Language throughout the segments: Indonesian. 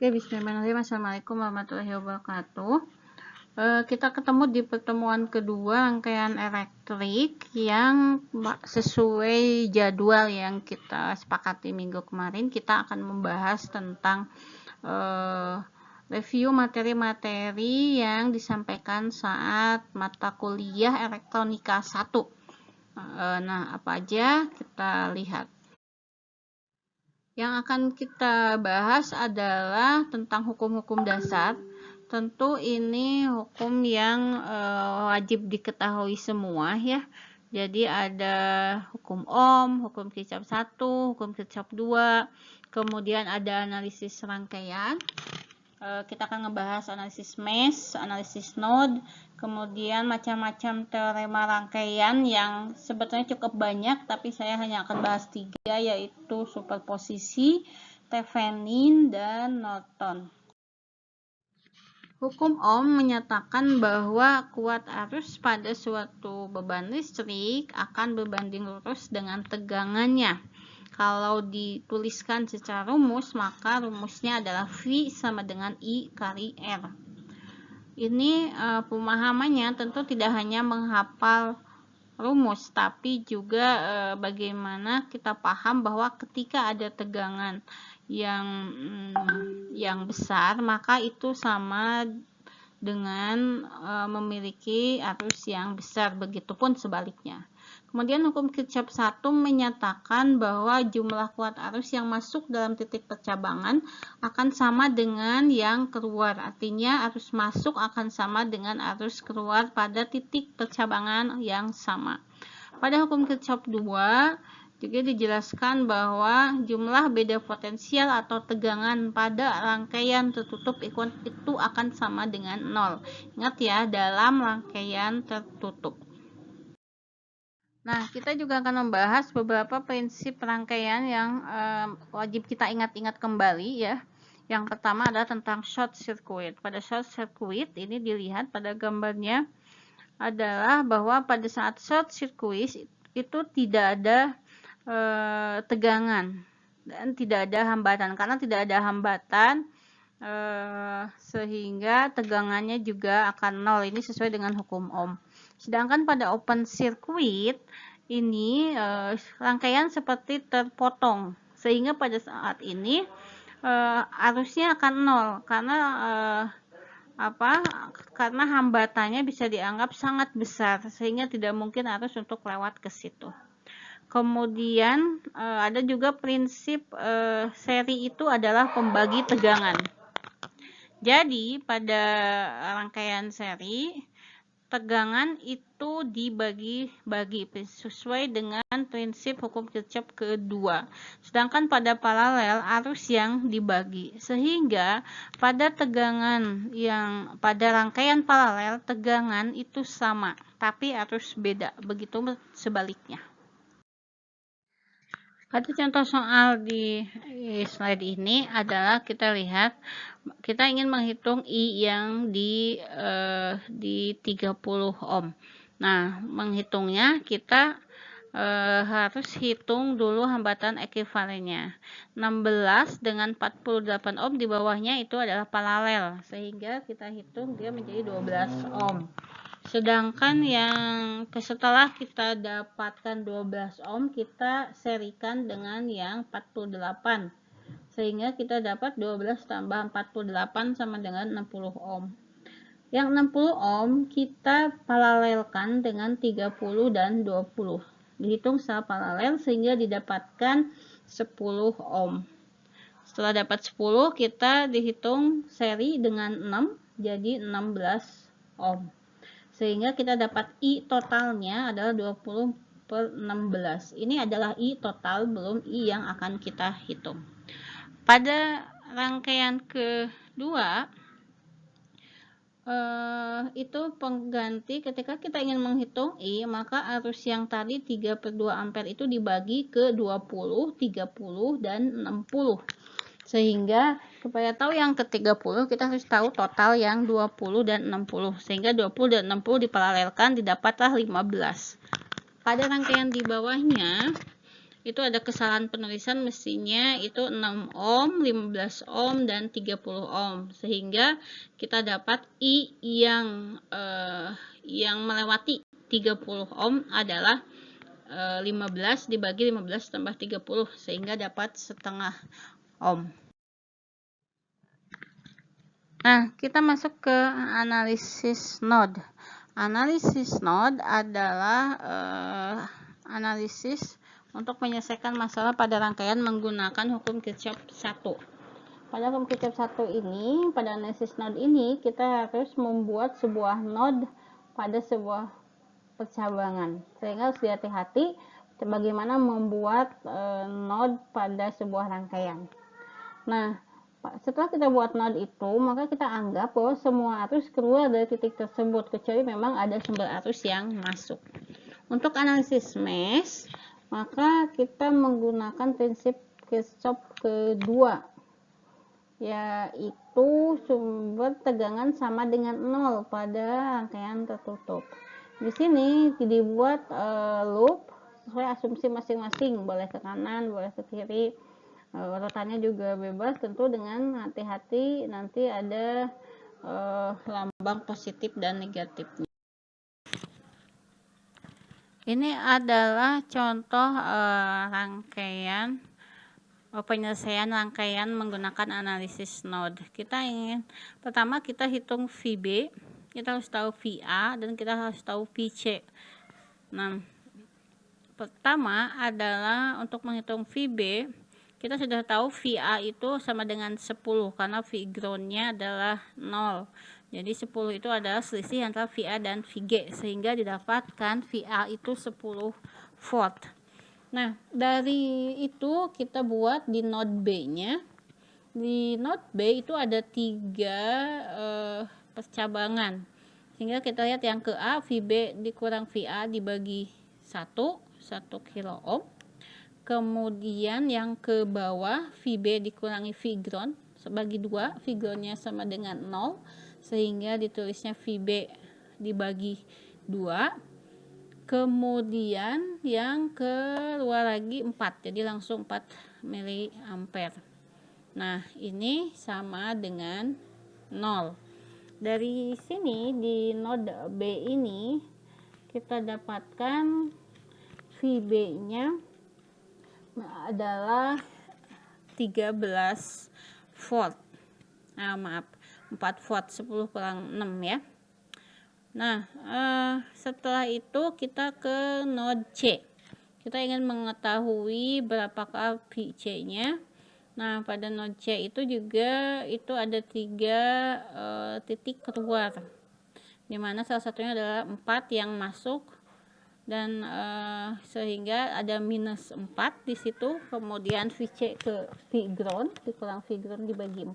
Oke, bismillahirrahmanirrahim. Assalamualaikum warahmatullahi wabarakatuh. Kita ketemu di pertemuan kedua rangkaian elektrik yang sesuai jadwal yang kita sepakati minggu kemarin. Kita akan membahas tentang review materi-materi yang disampaikan saat mata kuliah elektronika 1. Nah, apa aja kita lihat. Yang akan kita bahas adalah tentang hukum-hukum dasar. Tentu ini hukum yang wajib diketahui semua ya. Jadi ada hukum Ohm, hukum Kirchhoff 1, hukum Kirchhoff 2, kemudian ada analisis rangkaian. Kita akan ngebahas analisis mesh, analisis node, kemudian macam-macam teorema rangkaian yang sebetulnya cukup banyak, tapi saya hanya akan bahas 3, yaitu superposisi, Thevenin, dan Norton. Hukum Ohm menyatakan bahwa kuat arus pada suatu beban listrik akan berbanding lurus dengan tegangannya. Kalau dituliskan secara rumus, maka rumusnya adalah V sama dengan I kali R. Ini pemahamannya tentu tidak hanya menghafal rumus, tapi juga bagaimana kita paham bahwa ketika ada tegangan yang besar, maka itu sama dengan memiliki arus yang besar, begitupun sebaliknya. Kemudian hukum Kirchhoff 1 menyatakan bahwa jumlah kuat arus yang masuk dalam titik percabangan akan sama dengan yang keluar. Artinya arus masuk akan sama dengan arus keluar pada titik percabangan yang sama. Pada hukum Kirchhoff 2 juga dijelaskan bahwa jumlah beda potensial atau tegangan pada rangkaian tertutup itu akan sama dengan 0. Ingat ya, dalam rangkaian tertutup. Nah, kita juga akan membahas beberapa prinsip rangkaian yang wajib kita ingat-ingat kembali ya. Yang pertama adalah tentang short circuit. Pada short circuit ini dilihat pada gambarnya adalah bahwa pada saat short circuit itu tidak ada tegangan dan tidak ada hambatan. Karena tidak ada hambatan sehingga tegangannya juga akan 0. Ini sesuai dengan hukum Ohm. Sedangkan pada open circuit ini rangkaian seperti terpotong, sehingga pada saat ini arusnya akan 0 karena karena hambatannya bisa dianggap sangat besar, sehingga tidak mungkin arus untuk lewat ke situ. Kemudian ada juga prinsip seri itu adalah pembagi tegangan. Jadi pada rangkaian seri tegangan itu dibagi-bagi sesuai dengan prinsip hukum Kirchhoff kedua. Sedangkan pada paralel arus yang dibagi. Sehingga pada tegangan yang pada rangkaian paralel tegangan itu sama, tapi arus beda. Begitu sebaliknya. Pada contoh soal di slide ini adalah kita lihat kita ingin menghitung I yang di 30 ohm. Nah, menghitungnya kita harus hitung dulu hambatan ekuivalennya. 16 dengan 48 ohm di bawahnya itu adalah paralel, sehingga kita hitung dia menjadi 12 ohm. Sedangkan yang setelah kita dapatkan 12 ohm, kita serikan dengan yang 48. Sehingga kita dapat 12 tambah 48 sama dengan 60 ohm. Yang 60 ohm kita paralelkan dengan 30 dan 20. Dihitung secara paralel sehingga didapatkan 10 ohm. Setelah dapat 10, kita dihitung seri dengan 6, jadi 16 ohm. Sehingga kita dapat I totalnya adalah 20 per 16. Ini adalah I total, belum I yang akan kita hitung. Pada rangkaian kedua, itu pengganti ketika kita ingin menghitung I, maka arus yang tadi 3/2 ampere itu dibagi ke 20, 30, dan 60. Sehingga supaya tahu yang ke-30 kita harus tahu total yang 20 dan 60. Sehingga 20 dan 60 diparalelkan didapatlah 15. Pada rangkaian di bawahnya itu ada kesalahan penulisan, mestinya itu 6 ohm, 15 ohm, dan 30 ohm. Sehingga kita dapat I yang melewati 30 ohm adalah 15 dibagi 15 tambah 30, sehingga dapat setengah ohm. Nah, kita masuk ke analisis node. Analisis node adalah analisis untuk menyelesaikan masalah pada rangkaian menggunakan hukum Kirchhoff 1. Pada hukum Kirchhoff 1 ini, pada analisis node ini, kita harus membuat sebuah node pada sebuah percabangan. Sehingga harus hati-hati bagaimana membuat node pada sebuah rangkaian. Nah, setelah kita buat node itu, maka kita anggap bahwa semua arus keluar dari titik tersebut, kecuali memang ada sumber arus yang masuk. Untuk analisis mesh, maka kita menggunakan prinsip Kirchhoff kedua, yaitu sumber tegangan sama dengan 0 pada rangkaian tertutup. Di sini dibuat loop sesuai asumsi masing-masing, boleh ke kanan, boleh ke kiri, urutannya juga bebas, tentu dengan hati-hati nanti ada lambang positif dan negatifnya. Ini adalah contoh rangkaian penyelesaian rangkaian menggunakan analisis node. Pertama kita hitung VB, kita harus tahu VA, dan kita harus tahu VC. Nah, pertama adalah untuk menghitung VB, kita sudah tahu VA itu sama dengan 10 karena V groundnya adalah 0. Jadi 10 itu adalah selisih antara VA dan VG, sehingga didapatkan VA itu 10 volt. Nah, dari itu kita buat di node B-nya. Di node B itu ada 3 percabangan. Sehingga kita lihat yang ke A, VB dikurang VA dibagi 1 kilo ohm. Kemudian yang ke bawah, VB dikurangi V ground bagi 2, V groundnya sama dengan 0, sehingga ditulisnya VB dibagi 2. Kemudian yang keluar lagi 4, jadi langsung 4 miliampere. Nah, ini sama dengan 0. Dari sini di node B ini kita dapatkan VB-nya adalah 13 volt. Nah, maaf, 4 volt, 10 kurang 6 ya. Nah, setelah itu kita ke node C. Kita ingin mengetahui berapakah VC-nya. Nah, pada node C itu juga itu ada 3 titik keluar, dimana salah satunya adalah 4 yang masuk, dan sehingga ada minus 4 di situ. Kemudian VC ke V ground dikurang V ground dibagi 4,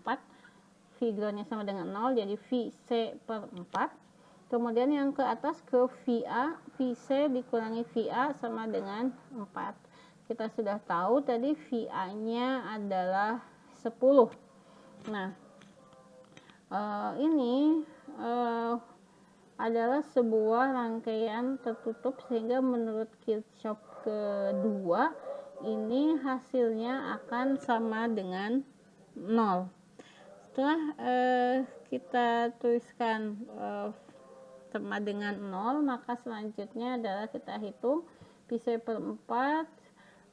V groundnya sama dengan 0, jadi VC per 4. Kemudian yang ke atas ke VA, VC dikurangi VA sama dengan 4. Kita sudah tahu tadi VA-nya adalah 10. Nah, ini adalah sebuah rangkaian tertutup, sehingga menurut Kirchhoff kedua ini hasilnya akan sama dengan 0. Setelah kita tuliskan sama dengan 0, maka selanjutnya adalah kita hitung VC per 4,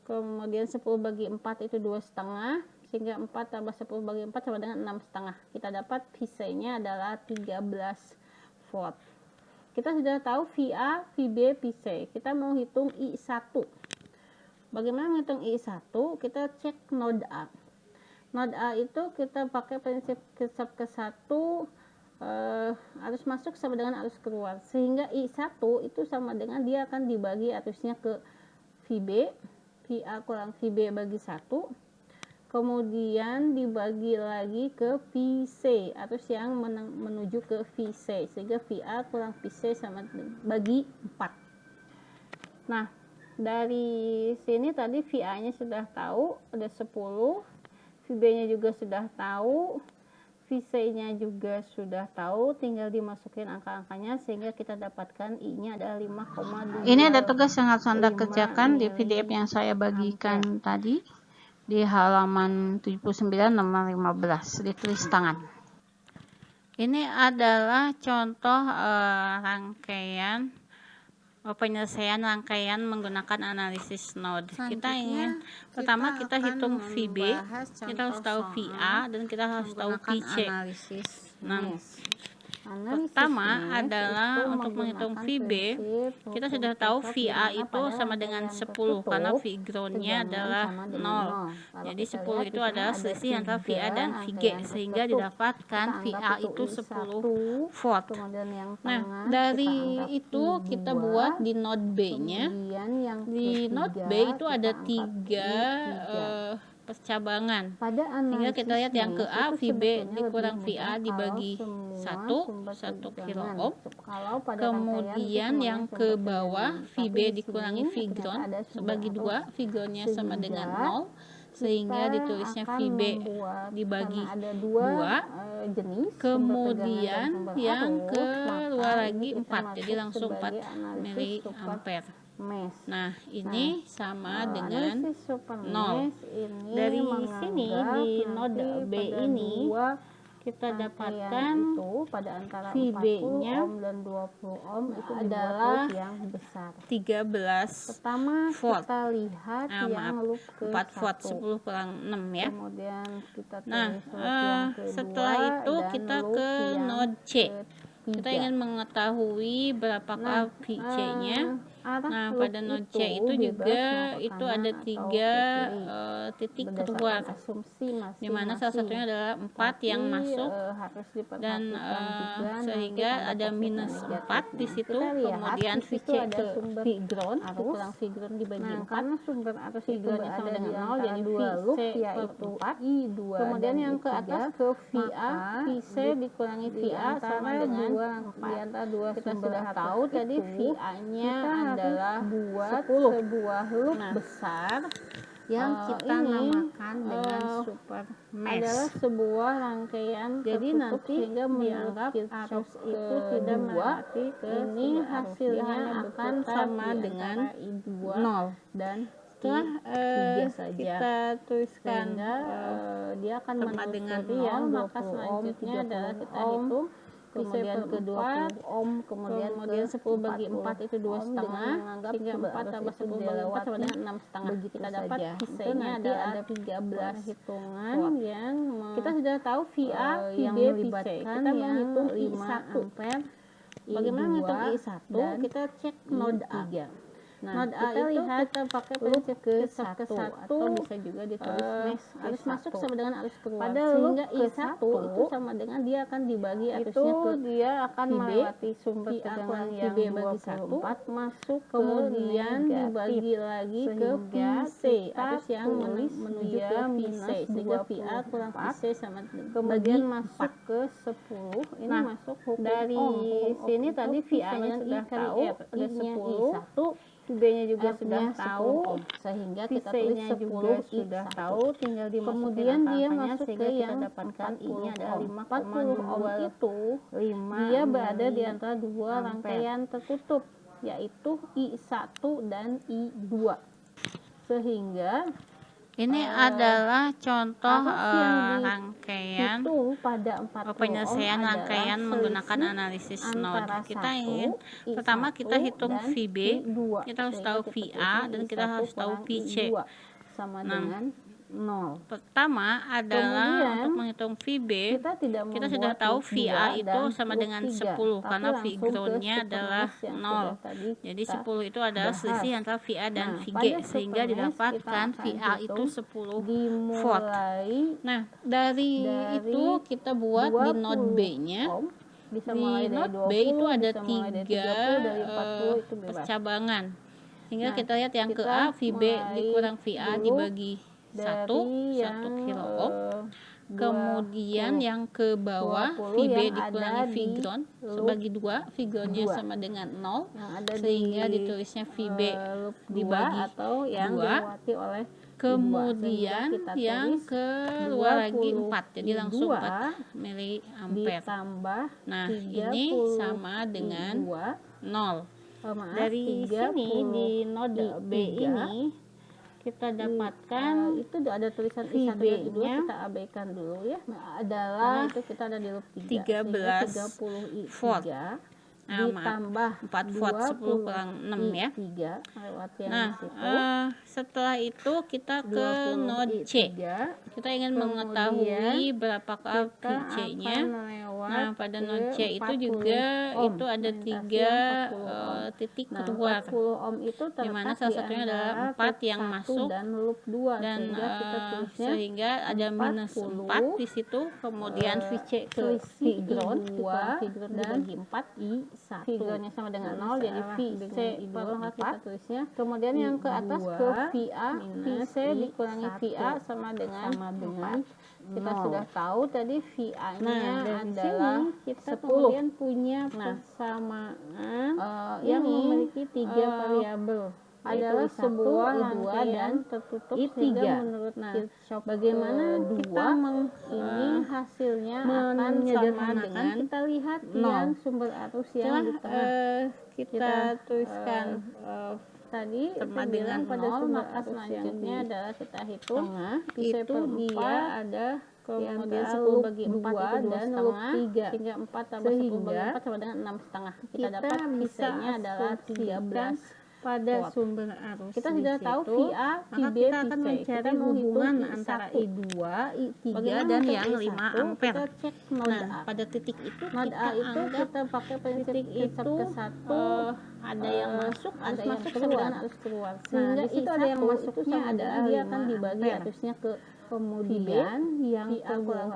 kemudian 10 bagi 4 itu 2,5, sehingga 4 tambah 10 bagi 4 sama dengan 6,5. Kita dapat VC-nya adalah 13 volt. Kita sudah tahu VA, VB, VC. Kita mau hitung I1. Bagaimana menghitung I1? Kita cek node A. Node A itu kita pakai prinsip Kirchhoff ke-1, arus masuk sama dengan arus keluar, sehingga I1 itu sama dengan dia akan dibagi arusnya ke VB, VA kurang VB bagi 1, kemudian dibagi lagi ke VC, arus yang menuju ke VC, sehingga VA kurang VC sama bagi 4. Nah, dari sini tadi VA nya sudah tahu ada 10, VB nya juga sudah tahu, VC-nya juga sudah tahu, tinggal dimasukin angka-angkanya sehingga kita dapatkan I-nya adalah 5,2. Ini ada tugas yang harus Anda kerjakan di PDF yang saya bagikan tadi di halaman 79 nomor 15, ditulis tangan. Ini adalah contoh rangkaian penyelesaian rangkaian menggunakan analisis node. Kita ingin pertama kita hitung VB, kita harus tahu VA, dan kita harus tahu VC. Nah, pertama adalah untuk menghitung VB, kita sudah tahu VA itu sama dengan 10 karena V ground-nya adalah 0. Jadi 10 itu adalah selisih antara VA dan VG, sehingga didapatkan VA itu 10 volt. Nah, dari itu kita buat di node B-nya. Di node B itu ada 3 percabangan, sehingga kita lihat yang ke A, VB dikurang VA dibagi 1 kilo ohm. Kemudian yang ke bawah, VB dikurangi V ground bagi 2, V ground-nya sama dengan 0, sehingga ditulisnya VB dibagi 2. Kemudian yang keluar lagi 4, jadi langsung 4 miliampere. Nah, ini sama dengan 0. Dari sini di node B ini kita dapatkan VB-nya adalah yang besar, 13 volt. Kita lihat yang loop ke 4 volt, 10 kurang 6 ya. Kemudian kita setelah itu kita ke node C. Kita ingin mengetahui berapakah VC-nya. Nah, pada node C itu juga itu ada 3 titik keluar, dimana salah satunya adalah 4 yang masuk, dan sehingga ada minus 4 di situ. Kemudian VC ke V ground, kurang V ground dibagi 4, V ground-nya sama dengan 0, jadi VC per 4. Kemudian yang ke atas ke VA, VC dikurangi VA sama dengan 4. Kita sudah tahu tadi VA-nya adalah sebuah loop besar yang kita namakan dengan super mesh, adalah sebuah rangkaian jadi nanti sehingga dianggap arus itu tidak melewati ini hasilnya akan sama dengan 0 dan setelah kita tuliskan dia akan sama dengan 0, maka selanjutnya adalah kita hitung, kemudian ke 20 ohm, kemudian 10 bagi 4 itu 2,5, sehingga 4 tambah 10 bagi 4 sama dengan 6,5. Kita dapat VC-nya ada 13 hitungan yang kita sudah tahu VA, VB, VC. Kita menghitung I1 ampere. Bagaimana menghitung I1? Kita cek node A. Node A itu kita pakai prinsip ke 1 atau bisa juga ditulis mesh, arus masuk sama dengan arus keluar, sehingga I1 itu sama dengan dia akan dibagi arusnya ke dia akan melewati sumber tegangan yang 24 masuk, kemudian dibagi lagi ke VC, arus yang menuju ke VC, sehingga VA kurang VC sama dengan kemudian masuk ke 10. Ini masuk dari sini tadi VA-nya sudah tahu, ada 10, VB-nya juga sudah tahu, sehingga kita tulis 10 juga sudah tahu, tinggal dimasukin kemudian dia masuk ke yang dapatkan I-nya adalah 5,2 ohm. Itu dia berada di antara dua rangkaian tertutup, yaitu I1 dan I2, sehingga ini adalah contoh rangkaian pada penyelesaian rangkaian menggunakan analisis node. Kita ingin pertama kita hitung VB, kita harus tahu VA, dan kita harus tahu VC sama dengan 0. Pertama adalah untuk menghitung VB, kita sudah tahu VA itu sama dengan 10 karena V ground-nya adalah 0. Jadi 10 itu adalah selisih antara VA dan VG, sehingga didapatkan VA itu 10 volt. Nah, dari itu kita buat di node B-nya. Di node B itu ada 3 percabangan, sehingga kita lihat yang ke A, VB dikurang VA dibagi 1 kilo ohm. Kemudian yang ke bawah, VB dikurangi V ground sebagi 2, V ground-nya sama dengan 0, sehingga ditulisnya VB dibagi 2. kemudian yang keluar lagi 4, jadi langsung 4 miliampere. Nah, ini sama dengan 0. Dari sini di node B ini kita dapatkan itu ada tulisan V-nya kita abaikan dulu ya, adalah itu kita ada di loop 13 volt. Ditambah 4 volt 10 kurang 6 ya. Nah, setelah itu kita ke node C. Kita ingin mengetahui berapakah VC-nya. Nah, pada node C itu juga itu ada 3 titik keluar. 40 ohm itu dimana salah satunya adalah 4 yang masuk dan loop 2 dan sehingga ada minus 4 di situ. Kemudian VC ke ground dan dibagi 4 V-nya sama dengan 0, jadi VC per 4 tulisnya. Kemudian yang ke atas ke VA, VC dikurangi VA sama dengan 4. Kita sudah tahu tadi VA-nya adalah kita 10. kemudian punya persamaan yang memiliki 3 variabel, adalah sebuah rangkaian tertutup sehingga menurut Kirchhoff bagaimana kita ini hasilnya akan sama dengan kita lihat yang sumber arus yang di tengah. Kita tuliskan Tadi sama dengan pada 0, sumber maka arus selanjutnya adalah kita hitung itu dia ada kemudian 10 bagi 4 itu dan 2,5 sehingga 4 tambah 10 bagi 4 sama dengan 6,5. Kita dapat VC-nya adalah 13 pada sumber arus. Kita sudah tahu VA, maka VB, kita akan mencari hubungan antara I2, I3 dan yang 5 ampere. Kita cek node A. Pada titik itu Node A itu kita pakai prinsip itu ke 1, ada yang masuk, ada yang keluar. keluar. Sehingga di situ ada yang masuknya adalah dia akan dibagi arusnya ke kemudian yang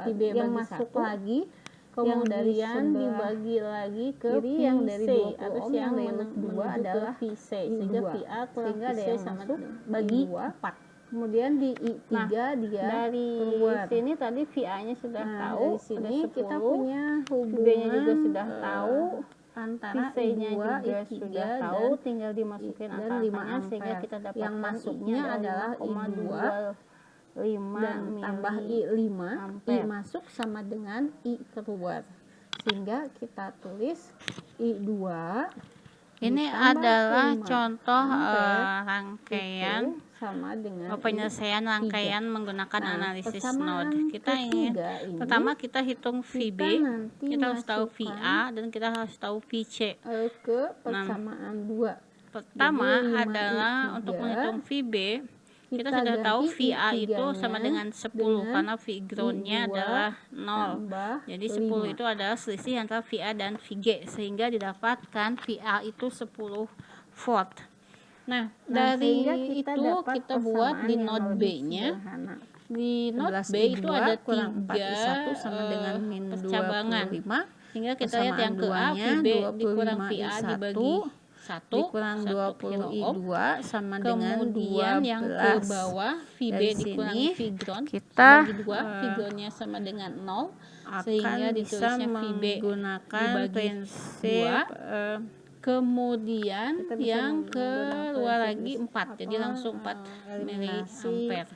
VB yang bagi masuk 1, lagi, kemudian dibagi lagi ke kiri yang dari 20 arus ohm yang yang kedua adalah VC, sehingga VA sehingga ada yang masuk bagi 4. Kemudian di I3 dia dari keluar. Sini tadi VA-nya sudah tahu, dari sini ada 10, kita punya VB-nya juga hubungan sudah tahu, antara VC-nya I2, juga I3 sudah tahu, tinggal dimasukin dan 5 angka-angkanya sehingga ampere. kita dapatkan Yang masuknya adalah I2 dan tambah I5, I masuk sama dengan I keluar. Sehingga kita tulis I2 ini ditambah adalah 5 contoh ampere rangkaian sama dengan penyelesaian rangkaian menggunakan analisis node. Kita ingin pertama kita hitung VB, kita harus tahu VA dan kita harus tahu VC. Ke persamaan 2. Pertama adalah untuk menghitung VB, kita sudah tahu VA itu sama dengan 10 karena V ground-nya adalah 0. Jadi 10 itu adalah selisih antara VA dan VG sehingga didapatkan VA itu 10 volt. Nah, dari itu kita buat di node B-nya. Di node B itu ada 3 percabangan. Sehingga kita lihat yang ke A, VB dikurang VA dibagi 1 dikurang 20 I2 sama dengan 12. Kemudian yang ke bawah VB dikurang V ground kita bagi 2, V ground-nya sama dengan 0 sehingga ditulisnya VB menggunakan prinsip 2. Kemudian yang keluar lagi 4, jadi langsung 4 miliampere.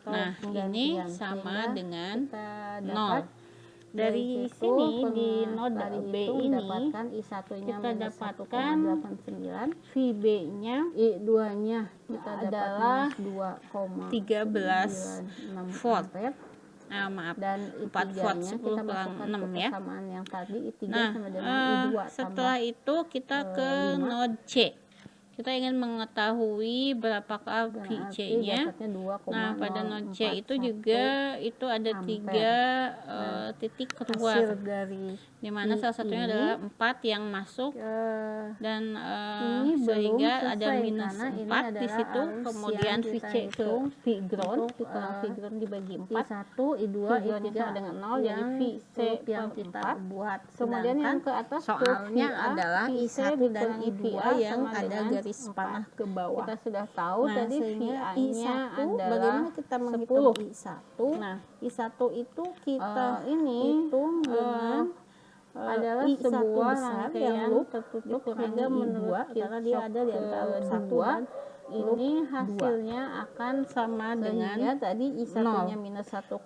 Nah, ini sama dengan 0. Dari sini di node B ini kita dapatkan VB-nya I2-nya adalah 13 volt. Maaf, dan 4 volt 10 kurang 6 ya. Yang tadi I3 nah, sama dengan I2 setelah itu kita ke node C. Kita ingin mengetahui berapakah VC-nya. Nah, pada node C itu juga itu ada 3 titik keluar, di mana salah satunya adalah 4 yang masuk dan sehingga ada minus 4 di situ. Kemudian VC ke V ground dibagi 4, I1, I2, I3 sama dengan 0, jadi VC yang kita buat. Kemudian yang ke atas soalnya adalah I1 dan I2 yang ada garis panah ke bawah. Kita sudah tahu tadi VA-nya adalah bagaimana kita menghitung 10. I1. Nah, I1 itu kita hitung dengan adalah sebuah rangkaian tertutup sehingga menurut karena dia ada di antara 1 dan ini hasilnya akan sama dengan tadi I1-nya minus 1,89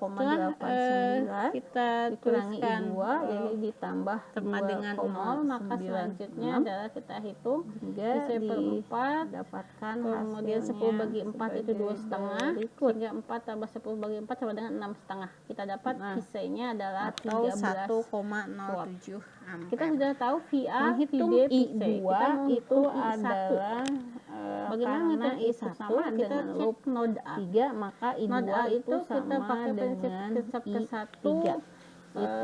kita dikurangi tuliskan I2 jadi ditambah sama dengan 0, maka selanjutnya adalah kita hitung I per 4 dapatkan kemudian 10 bagi 4 itu 2,5 sehingga 4 tambah 10 bagi 4 sama dengan 6,5. Kita dapat I-nya adalah 13 1,07 ampere. Kita sudah tahu VA, Menghitung VB, I2 kita itu adalah bagaimana karena I1 sama kita cek node A3, maka I2 node A itu kita sama pakai prinsip dengan ke-1 I3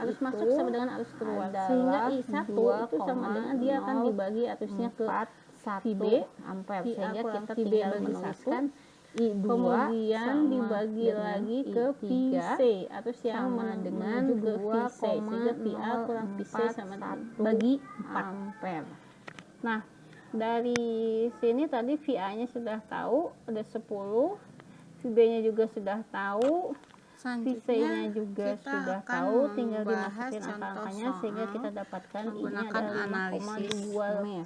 arus itu masuk sama dengan arus keluar, sehingga I1 itu sama dengan dia akan dibagi arusnya ke VB ampere, sehingga kita tinggal menuliskan I2 kemudian dibagi lagi ke VC arus yang sama dengan ke VC, sehingga VA kurang VC sama dengan bagi 4 ampere. Nah, dari sini tadi VA-nya sudah tahu ada 10, VB-nya juga sudah tahu, VC-nya juga sudah tahu, tinggal dimasukin angka-angkanya sehingga kita dapatkan ini adalah 5,25 mm.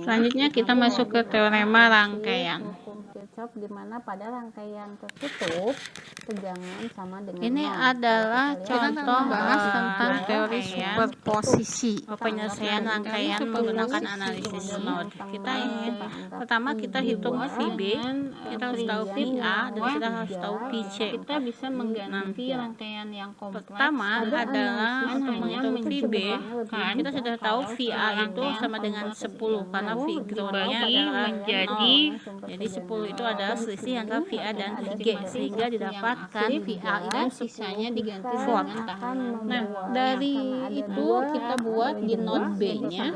Selanjutnya kita masuk ke teorema rangkaian. Hukum Kirchhoff di mana pada rangkaian tertutup tegangan sama dengan Ini 0. adalah contoh bahas tentang teori rangkaian superposisi penyelesaian rangkaian menggunakan analisis node. Kita ingin pertama kita hitung VB, kita harus tahu VA dan kita harus tahu VC. Kita bisa mengganti rangkaian yang kompleks. Pertama adalah untuk menghitung VB, kan kita sudah tahu VA itu sama dengan 10 karena figurnya adalah menjadi 10 itu adalah selisih antara VA dan VG sehingga didapatkan VA dan sisanya diganti volt. Nah, dari itu kita buat di node B-nya.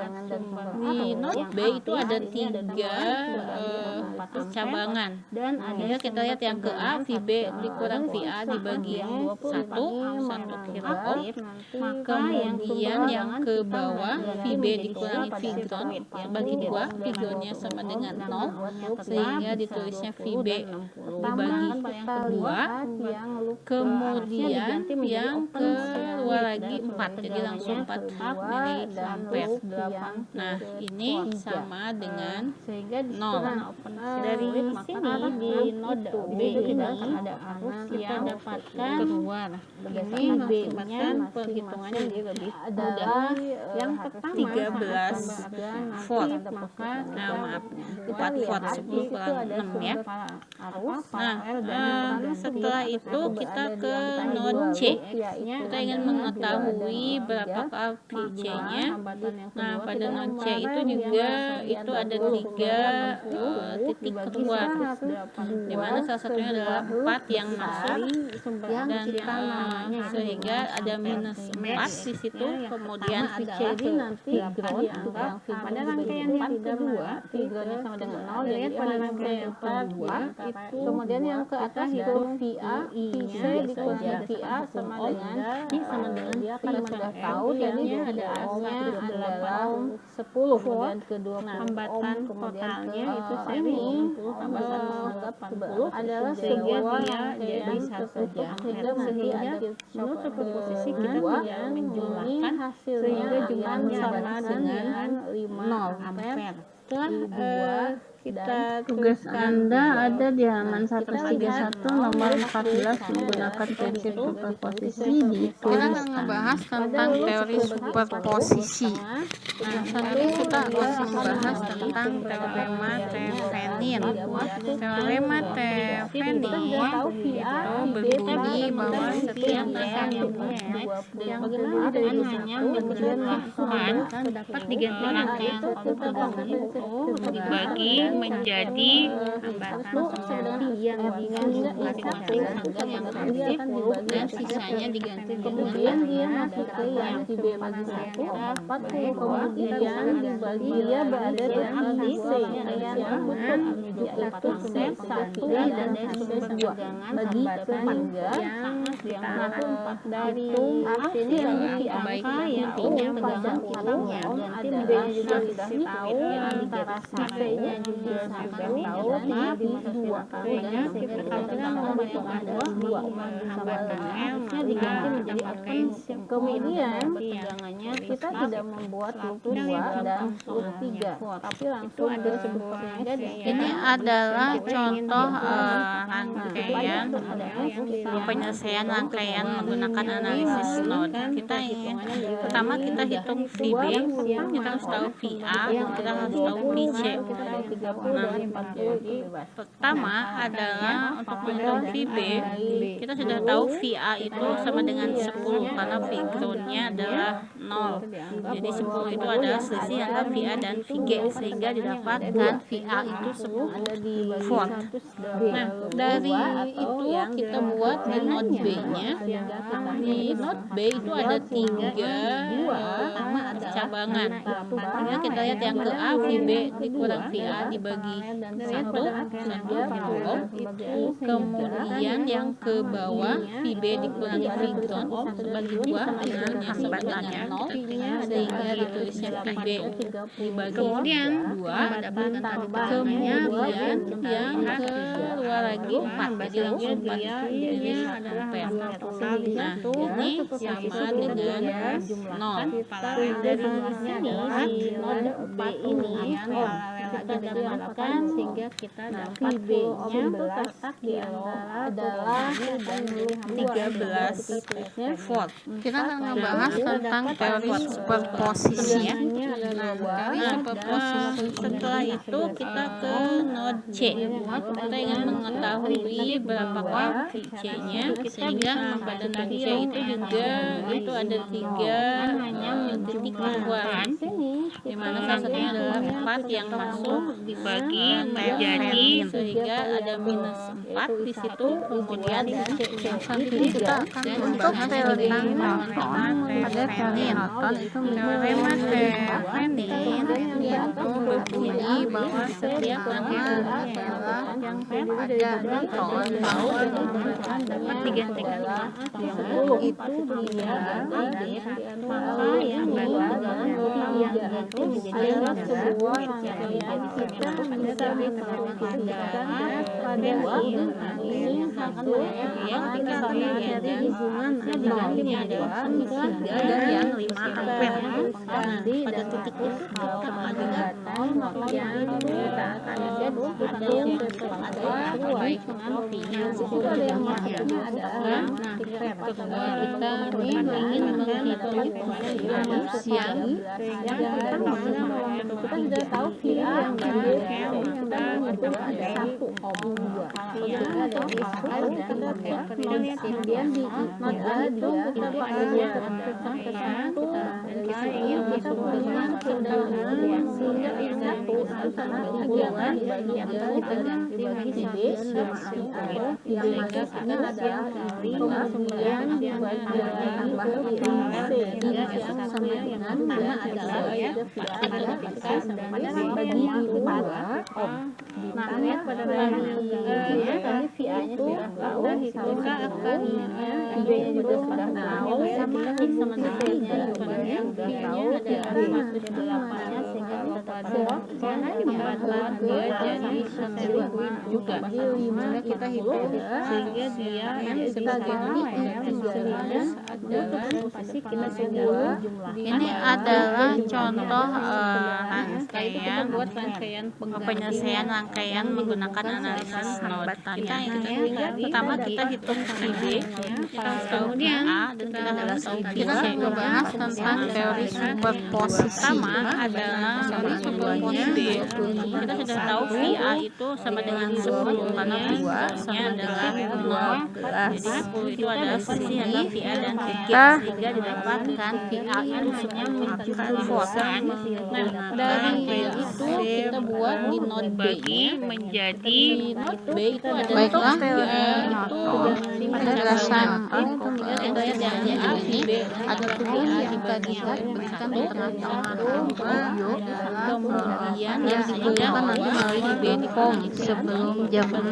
Di node B itu ada 3 cabangan. Dan ada kita lihat yang ke A, VB dikurang VA dibagi 1 kilo ohm. Kemudian yang ke bawah VB dikurangi Vigron bagi 2, Vigronnya sama dengan 0 sehingga ditulisnya VB dibagi 2. Kemudian yang keluar lagi 4, jadi langsung 4 miliampere. Nah, ini sama dengan 0. Dari sini di node B ini ada arus yang dapatkan keluar. Ini mengakibatkan perhitungannya jadi lebih mudah. Yang pertama 13 volt, maaf 4 volt 10 kurang 6 ya. Nah, setelah itu kita ke node C. Kita ingin mengetahui berapakah VC-nya. Nah, pada node C itu juga itu ada 3 titik keluar, dimana salah satunya adalah 4 yang masuk dan sehingga ada minus 4 di situ. Kemudian adalah Vigron pada rangkaian yang kedua, Vigronnya sama dengan 0, jadi pada rangkaian yang kedua itu kemudian yang ke atas itu VA, VC dikurangi VA sama dengan dia kan sudah tahu, jadi ada A-nya adalah 10, kemudian kedua hambatan totalnya itu seri 60 tambah 80 adalah sehingga dia jadi 1 ampere, sehingga menurut superposisi kita tidak menjumlahkan sehingga jumlahnya sama dengan 0 ampere. Setelah kita tugas Anda ada di halaman 131 nomor 14 menggunakan prinsip superposisi kita dituliskan. membahas tentang teori superposisi. Nah, saat ini kita akan membahas tentang teorema Thevenin. Teorema Thevenin itu berbunyi bahwa setiap elemen yang berhubungan hanya menjumlahkan dapat diganti rangkaian tegangan itu dibagi menjadi hambatan total yang masing-masing rangkaian yang reaktif dan sisanya diganti kemudian dia masuk ke yang VB bagi 1 40, kemudian dibagi dia berada di aktif yang tertutup yaitu sumber 1 dan sumber 2 bagi 3 yang dari sini lagi angka yang intinya tegangan kita ganti B-nya juga sudah tahu antara C-nya juga tahu dan dua kemudian kalau kita mau menghitung ada dua harusnya diganti menjadi open. Kemudian tegangannya kita tidak membuat loop 2 dan loop 3 tapi langsung ke sebuah. Ini adalah contoh rangkaian penyelesaian rangkaian menggunakan analisis node. Pertama kita hitung VB, kita harus tahu VA, kita harus tahu VC. Pertama adalah untuk menghitung VB, kita sudah tahu VA itu sama dengan 10 karena V groundnya adalah 0. Jadi 10 itu adalah selisih antara VA dan VG sehingga didapatkan VA itu 10 volt. Nah, dari itu kita buat di node B-nya. Di node B itu ada 3 cabangan. Tinggal kita lihat yang ke A, VB dikurang VA dibagi 1 ohm. Kemudian yang ke bawah VB dikurangi V ground bagi 2 hasilnya sama dengan 0 sehingga ditulisnya VB dibagi 2. Kemudian yang keluar lagi 4 jadi langsung 4 jadi 1 ampere. Nah ini sama dengan 0. Dari sini di node B ini kita dapatkan sehingga kita dapat V-nya terletak di adalah 13 volt. Kita akan membahas tentang teori superposisi ya. Teori superposisi. Setelah itu kita ke node C. Kita ingin mengetahui berapakah C-nya sehingga pada node C itu juga itu ada 3 titik keluaran di mana salah satunya adalah 4 yang masuk dibagi menjadi sehingga ada minus 4 di situ. Kemudian selanjutnya kita akan membahas tentang Newton. Pada teori Newton itu teorema Thevenin itu berbunyi bahwa setiap angka adalah yang ada Newton dapat digantikan itu dia maka yang adalah sebuah rangkaian kita bisa pada ini satu yang jadi hubungan adanya adalah dan yang 5 ampere. Pada titik itu kalau ada 0 maka yang kita akan ada yang baik dengan V-nya ada yang masuknya adalah kita ingin menghitung arus yang kita sudah tahu VA yang kita menghitung ada 1 ohm 2 kemudian di node A itu kita pakai kita ingin dengan kedatangan sehingga yang 1 itu sama 3 kan yang kita ganti bagi B yang masuknya adalah kemudian yang tambah C sama dengan mana adalah bagi 4 ohm. Nah, pada bagiannya tadi VA-nya sudah tahu, kita akan V-nya juga sudah tahu, sama dengan yang sudah tahu, adalah masuk 8-nya sehingga kita dapat jadi 1 juga. Sehingga kita hitung sehingga dia yang sebagai adalah posisi kita segala. Ini adalah contoh rangkaian penyelesaian rangkaian menggunakan analisis node. Pertama kita hitung VB, kita harus tahu VA dan kita harus tahu VC. Kita membahas tentang teori superposisi. Pertama adalah teori superposisi. Kita sudah tahu VA itu sama dengan 10 karena V-nya adalah 0. Jadi 10 itu adalah selisih antara VA dan VG sehingga didapatkan VA itu semua 40 volt. Nah, dari itu kita buat di node B-nya menjadi node B itu ada Baiklah, penjelasan yang ini ada tugas yang tadi diberikan di tengah-tengah video, kemudian yang digunakan nanti melalui Bcom sebelum jam 6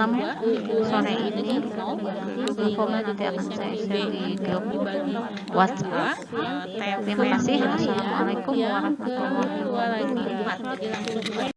sore ini. Info-nya nanti akan saya share di grup WhatsApp. Terima kasih. Assalamualaikum warahmatullahi wabarakatuh.